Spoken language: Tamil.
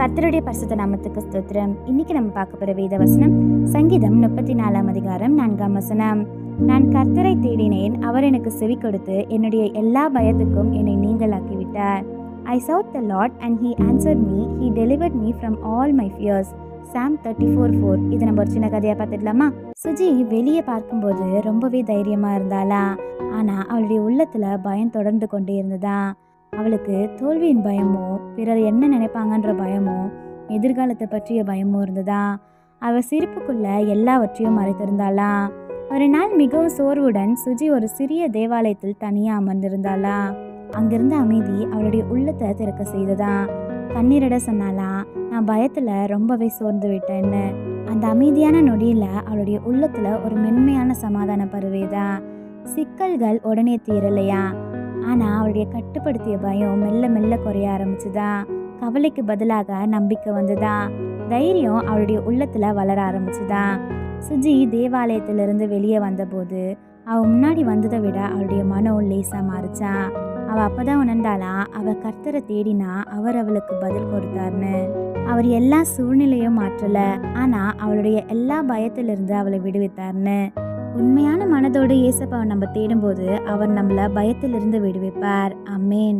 கர்த்தருடைய பரிசுத்த நாமத்துக்கு ஸ்தோத்திரம். இன்னைக்கு நம்ம பார்க்க போற வேத வசனம் சங்கீதம் 34 அதிகாரம் 4 வசனம். நான் கர்த்தரை தேடினேன், அவர் எனக்கு செவி கொடுத்து என்னுடைய எல்லா பயத்துக்கும் என்னை நீங்களாக்கி விட்டார். I sought the Lord and he answered me, he delivered me from all my fears. Psalm 34:4. இது நம்ம ஒரு சின்ன கதையா பார்த்துடலாமா? சுஜி வெளியே பார்க்கும்போது ரொம்பவே தைரியமா இருந்தாளா, ஆனா அவளுடைய உள்ளத்துல பயம் தொடர்ந்து கொண்டே இருந்ததா. அவளுக்கு தோல்வியின் பயமோ, பிறர் என்ன நினைப்பாங்கன்ற பயமோ, எதிர்காலத்தை பற்றிய பயமோ இருந்ததா. அவள் சிரிப்புக்குள்ள எல்லாவற்றையும் மறைத்திருந்தாளா. ஒரு நாள் மிகவும் சோர்வுடன் சுஜி ஒரு சிறிய தேவாலயத்தில் தனியா அமர்ந்திருந்தாளா. அங்கிருந்த அமைதி அவளுடைய உள்ளத்தை திறக்க செய்ததா. கண்ணீரிட சொன்னாலா, நான் பயத்துல ரொம்பவே சோர்ந்து விட்டேன்னு. அந்த அமைதியான நொடியில அவளுடைய உள்ளத்துல ஒரு மென்மையான சமாதானம் பரவேதா. சிக்கல்கள் உடனே தீரலையா, ஆனா அவளுடைய கட்டுப்படுத்திய பயம் மெல்ல மெல்ல குறைய ஆரம்பிச்சுதா. கவலைக்கு பதிலாக நம்பிக்கை வந்ததா. தைரியம் அவளுடைய உள்ளத்துல வளர ஆரம்பிச்சுதா. சுஜி தேவாலயத்திலிருந்து வெளியே வந்தபோது அவ முன்னாடி வந்ததை விட அவளுடைய மனம் லேசா மாறிச்சா. அவ அப்பதான் உணர்ந்தாளா, அவ கர்த்தரை தேடினா அவர் அவளுக்கு பதில் கொடுத்தார்னு. அவர் எல்லா சூழ்நிலையும் மாற்றல, ஆனா அவளுடைய எல்லா பயத்திலிருந்து அவளை விடுவித்தார்னு. உண்மையான மனதோடு இயேசுவை நம்ம தேடும்போது அவர் நம்மள பயத்திலிருந்து விடுவிப்பார். ஆமென்.